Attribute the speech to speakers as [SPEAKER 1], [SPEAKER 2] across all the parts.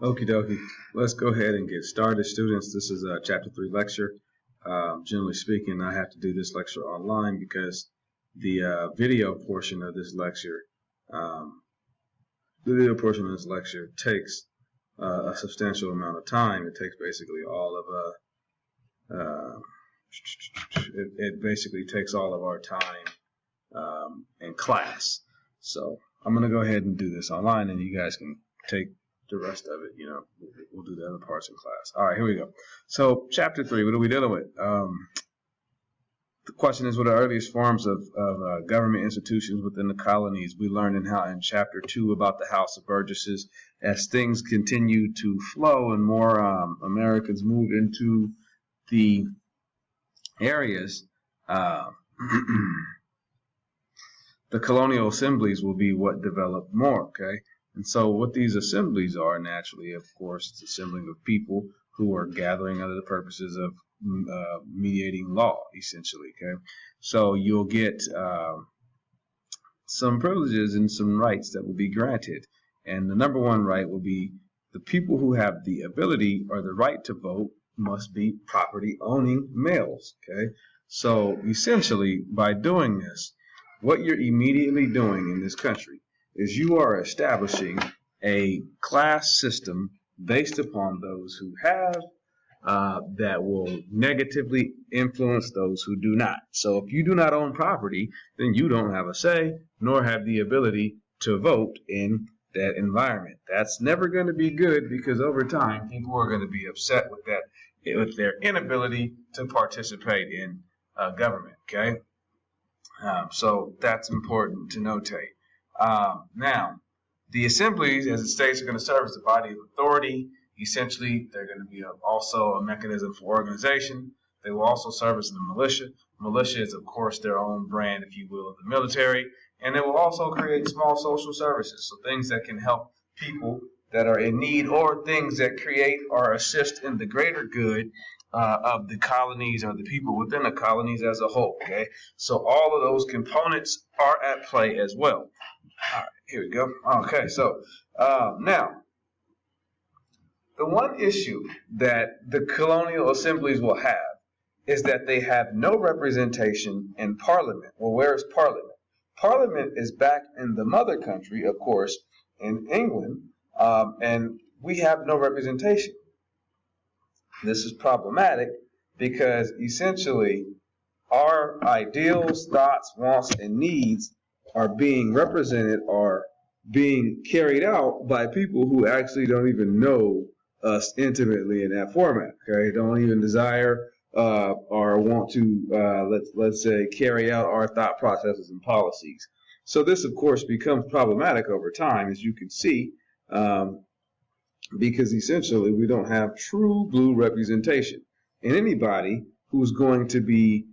[SPEAKER 1] Okie dokie. Let's go ahead and get started, students. This is a Chapter 3 lecture. Generally speaking, I have to do this lecture online because the video portion of this lecture, takes a substantial amount of time. It takes basically all of it basically takes all of our time in class. So I'm going to go ahead and do this online, and you guys can take the rest of it. We'll do the other parts in class. All right, here we go. So Chapter 3, what are we dealing with? The question is, what are the earliest forms of government institutions within the colonies? We learned in Chapter 2 about the House of Burgesses. As things continue to flow and more Americans move into the areas, the colonial assemblies will be what develop more, okay? And so what these assemblies are, naturally, of course, it's assembling of people who are gathering under the purposes of mediating law, essentially, okay? So you'll get some privileges and some rights that will be granted. And the number one right will be the people who have the ability or the right to vote must be property-owning males, okay? So essentially, by doing this, what you're immediately doing in this country is you are establishing a class system based upon those who have that will negatively influence those who do not. So if you do not own property, then you don't have a say nor have the ability to vote in that environment. That's never going to be good because over time people are going to be upset with that, with their inability to participate in government, okay? So that's important to notate. Now, the assemblies, as it states, are going to serve as a body of authority. Essentially, they're going to be also a mechanism for organization. They will also serve as the militia. Militia is, of course, their own brand, if you will, of the military. And it will also create small social services, so things that can help people that are in need or things that create or assist in the greater good of the colonies or the people within the colonies as a whole, okay? So all of those components are at play as well. All right, here we go. Okay, so now, the one issue that the colonial assemblies will have is that they have no representation in Parliament. Well, where is Parliament? Parliament is back in the mother country, of course, in England, and we have no representation. This is problematic because essentially our ideals, thoughts, wants, and needs are being represented or being carried out by people who actually don't even know us intimately in that format, okay? Don't even desire or want to, let's say, carry out our thought processes and policies. So this, of course, becomes problematic over time, as you can see, because essentially we don't have true blue representation. And anybody who's going to be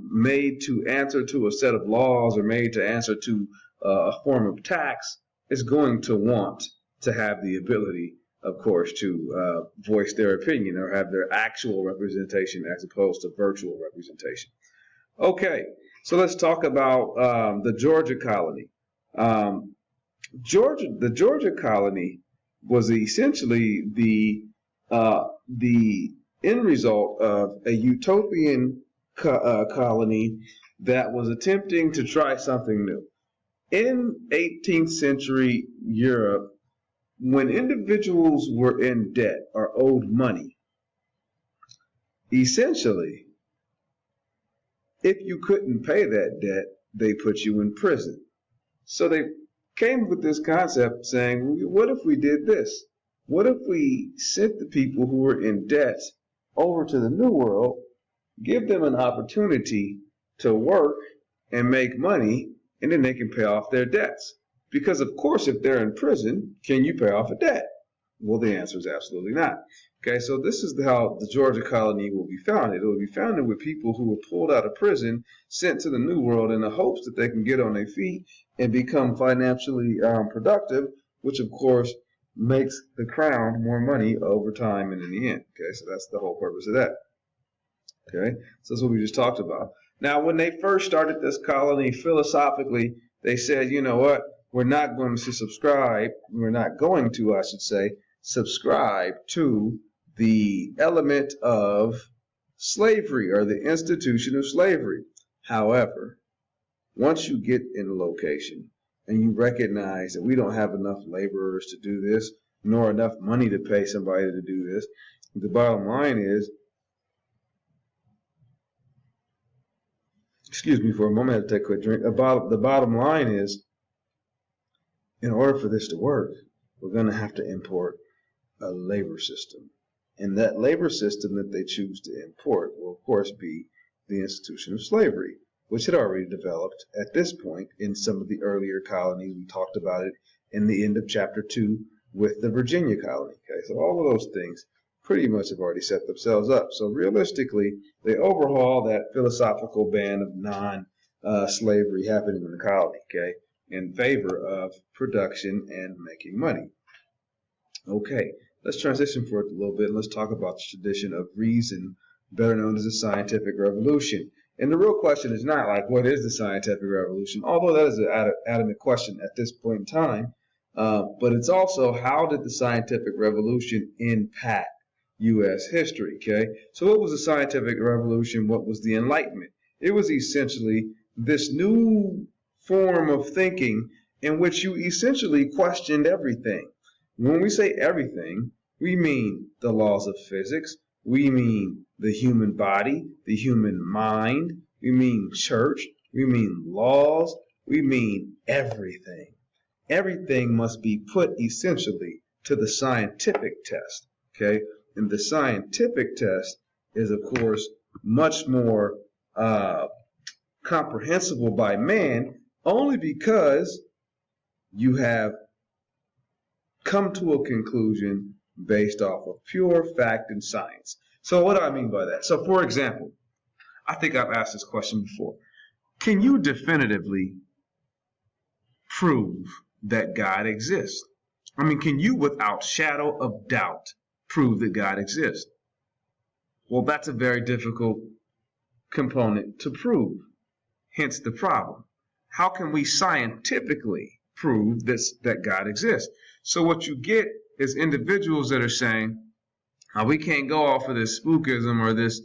[SPEAKER 1] made to answer to a set of laws or made to answer to a form of tax is going to want to have the ability, of course, to voice their opinion or have their actual representation as opposed to virtual representation. Okay, so let's talk about the Georgia colony. The Georgia colony was essentially the end result of a utopian colony that was attempting to try something new. In 18th century Europe, when individuals were in debt or owed money, essentially, if you couldn't pay that debt, they put you in prison. So they came with this concept saying, what if we did this? What if we sent the people who were in debt over to the New World, give them an opportunity to work and make money, and then they can pay off their debts? Because, of course, if they're in prison, can you pay off a debt? Well, the answer is absolutely not. Okay, so this is how the Georgia colony will be founded. It will be founded with people who were pulled out of prison, sent to the New World in the hopes that they can get on their feet and become financially productive, which, of course, makes the crown more money over time and in the end. Okay, so that's the whole purpose of that. Okay, so that's what we just talked about. Now, when they first started this colony, philosophically, they said, you know what? We're not going to subscribe. We're not going to, I should say, subscribe to the element of slavery or the institution of slavery. However, once you get in a location and you recognize that we don't have enough laborers to do this, nor enough money to pay somebody to do this, the bottom line is, excuse me for a moment, I have to take a quick drink. The bottom line is, in order for this to work, we're going to have to import a labor system. And that labor system that they choose to import will, of course, be the institution of slavery, which had already developed at this point in some of the earlier colonies. We talked about it in the end of chapter 2 with the Virginia colony. Okay, so all of those things pretty much have already set themselves up. So realistically, they overhaul that philosophical ban of non-slavery happening in the colony, okay, in favor of production and making money. Okay, let's transition for it a little bit and let's talk about the tradition of reason, better known as the scientific revolution. And the real question is not like, what is the scientific revolution? Although that is an adamant question at this point in time. But it's also, how did the scientific revolution impact U.S. history? Okay, so what was the scientific revolution? What was the Enlightenment? It was essentially this new form of thinking in which you essentially questioned everything. When we say everything, we mean the laws of physics, we mean the human body, the human mind, we mean church, we mean laws, we mean everything. Everything must be put essentially to the scientific test, okay? And the scientific test is, of course, much more comprehensible by man, only because you have come to a conclusion based off of pure fact and science. So what do I mean by that? So for example, I think I've asked this question before. Can you definitively prove that God exists? I mean, can you without shadow of doubt prove that God exists? Well, that's a very difficult component to prove. Hence the problem. How can we scientifically prove that God exists? So what you get is individuals that are saying, we can't go off of this spookism or this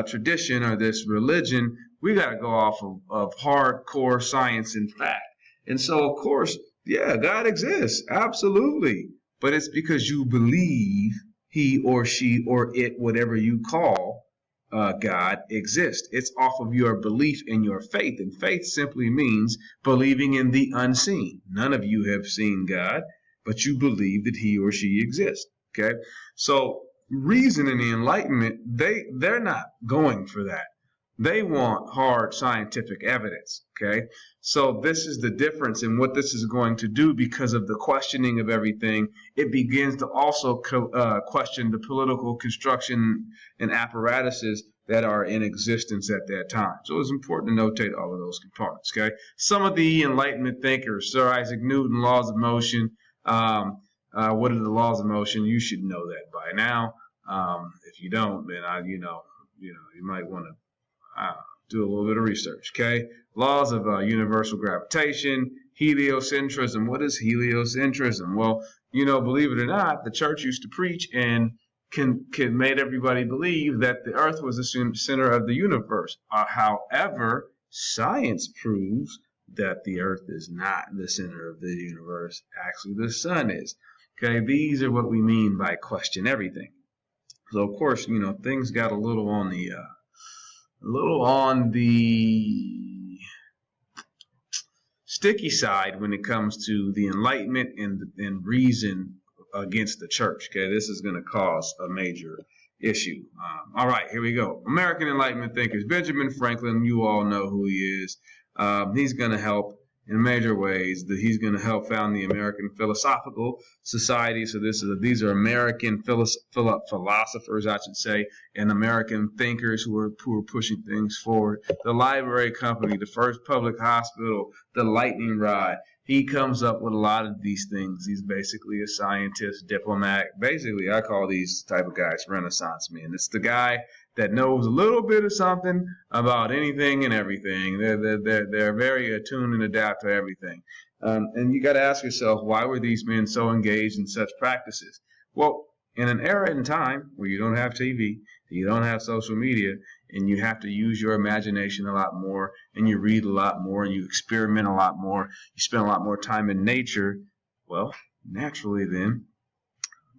[SPEAKER 1] tradition or this religion. We got to go off of hardcore science and fact. And so, of course, yeah, God exists. Absolutely. But it's because you believe he or she or it, whatever you call God, exists. It's off of your belief in your faith. And faith simply means believing in the unseen. None of you have seen God, but you believe that he or she exists. Okay? So reason and the Enlightenment, they're not going for that. They want hard scientific evidence. Okay? So this is the difference in what this is going to do because of the questioning of everything. It begins to also question the political construction and apparatuses that are in existence at that time. So it's important to notate all of those components. Okay? Some of the Enlightenment thinkers, Sir Isaac Newton, laws of motion. What are the laws of motion? You should know that by now. If you don't, then you might want to do a little bit of research. Okay, laws of universal gravitation, heliocentrism. What is heliocentrism? Well, believe it or not, the church used to preach and made everybody believe that the Earth was the center of the universe. However, science proves that the Earth is not the center of the universe. Actually, the sun is. Okay, these are what we mean by question everything. So, of course, things got a little on the sticky side when it comes to the Enlightenment and reason against the church. Okay, this is going to cause a major issue. All right, here we go. American Enlightenment thinkers. Benjamin Franklin, you all know who he is. He's going to help in major ways. He's going to help found the American Philosophical Society. So these are American philosophers, I should say, and American thinkers who are pushing things forward. The Library Company, the first public hospital, the lightning rod. He comes up with a lot of these things. He's basically a scientist, diplomat. Basically, I call these type of guys Renaissance men. It's the guy that knows a little bit of something about anything and everything. They're very attuned and adapt to everything. And you got to ask yourself, why were these men so engaged in such practices? Well, in an era in time where you don't have TV, you don't have social media, and you have to use your imagination a lot more, and you read a lot more, and you experiment a lot more, you spend a lot more time in nature, well, naturally then,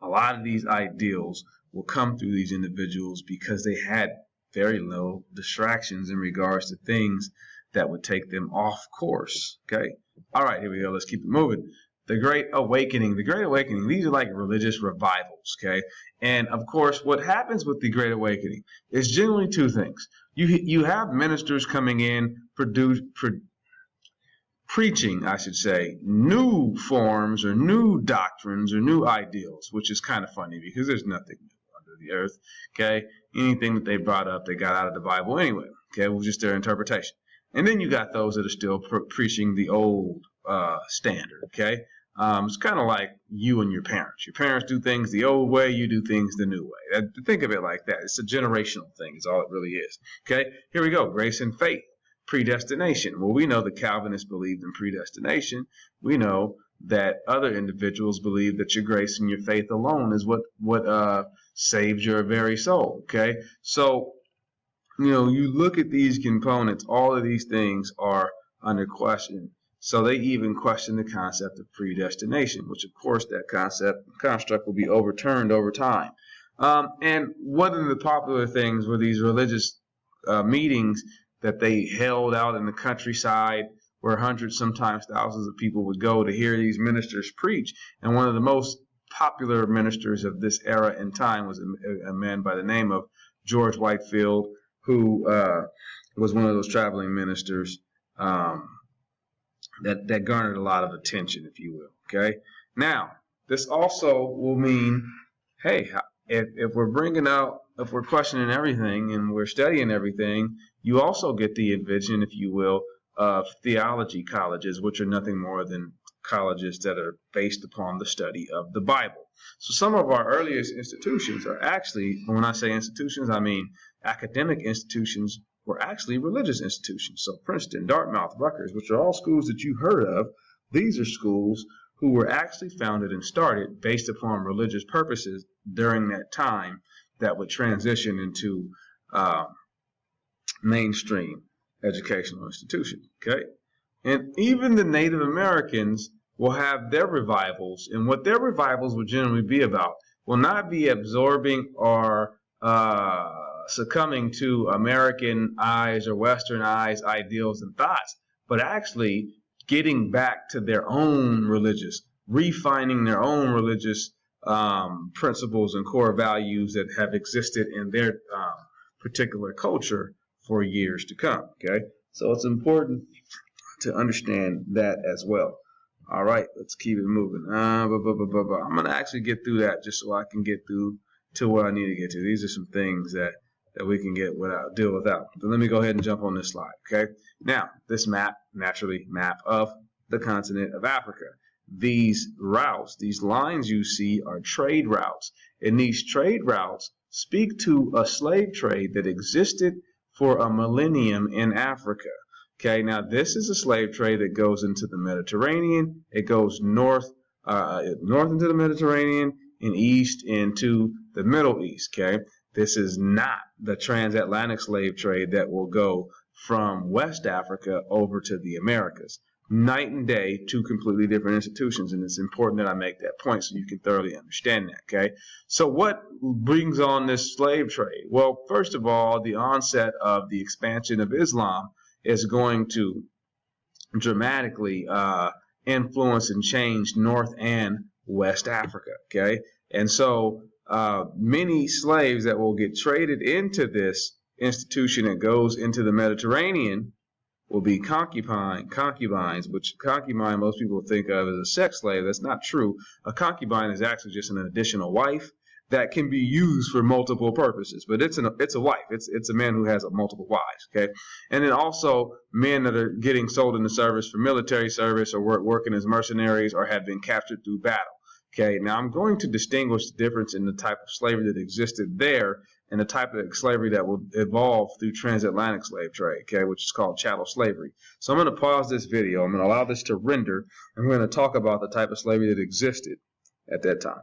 [SPEAKER 1] a lot of these ideals will come through these individuals because they had very low distractions in regards to things that would take them off course. Okay. All right, here we go. Let's keep it moving. The Great Awakening. The Great Awakening, these are like religious revivals. Okay. And of course, what happens with the Great Awakening is generally two things. You have ministers coming in, preaching, I should say, new forms or new doctrines or new ideals, which is kind of funny because there's nothing new under the earth. Okay, anything that they brought up, they got out of the Bible anyway. Okay, it was just their interpretation. And then you got those that are still preaching the old standard. Okay, it's kind of like you and your parents. Your parents do things the old way, you do things the new way. Think of it like that. It's a generational thing. Is all it really is. Okay, here we go. Grace and faith. Predestination. Well, we know the Calvinists believed in predestination. We know that other individuals believe that your grace and your faith alone is what saves your very soul. Okay, so you look at these components. All of these things are under question. So they even question the concept of predestination, which of course that construct will be overturned over time. And one of the popular things were these religious meetings that they held out in the countryside where hundreds, sometimes thousands of people would go to hear these ministers preach. And one of the most popular ministers of this era and time was a man by the name of George Whitefield, who was one of those traveling ministers that garnered a lot of attention, if you will. Okay. Now, this also will mean, hey, if we're questioning everything and we're studying everything, you also get the vision, if you will, of theology colleges, which are nothing more than colleges that are based upon the study of the Bible. So some of our earliest institutions are actually, when I say institutions, I mean academic institutions, were actually religious institutions. So Princeton, Dartmouth, Rutgers, which are all schools that you heard of, these are schools who were actually founded and started based upon religious purposes during that time that would transition into mainstream educational institution. Okay, and even the Native Americans will have their revivals, and what their revivals will generally be about will not be absorbing or succumbing to American eyes or Western eyes ideals and thoughts, but actually getting back to their own refining their own religious principles and core values that have existed in their particular culture for years to come. Okay, so it's important to understand that as well. All right, let's keep it moving. I'm going to actually get through that just so I can get through to what I need to get to. These are some things that we can deal without. But let me go ahead and jump on this slide. Okay, now this map of the continent of Africa. These routes, these lines you see are trade routes, and these trade routes speak to a slave trade that existed for a millennium in Africa. Okay, now this is a slave trade that goes into the Mediterranean. It goes north into the Mediterranean and east into the Middle East. Okay, this is not the transatlantic slave trade that will go from West Africa over to the Americas. Night and day, two completely different institutions, and it's important that I make that point so you can thoroughly understand that. Okay, so what brings on this slave trade? Well, first of all, the onset of the expansion of Islam is going to dramatically influence and change North and West Africa. Okay, and so many slaves that will get traded into this institution that goes into the Mediterranean will be concubines, which concubine most people think of as a sex slave. That's not true. A concubine is actually just an additional wife that can be used for multiple purposes, but it's a wife. It's a man who has multiple wives. Okay, and then also men that are getting sold into service for military service or working as mercenaries or have been captured through battle. Okay, now I'm going to distinguish the difference in the type of slavery that existed there and the type of slavery that will evolve through transatlantic slave trade, okay, which is called chattel slavery. So I'm going to pause this video. I'm going to allow this to render, and we're going to talk about the type of slavery that existed at that time.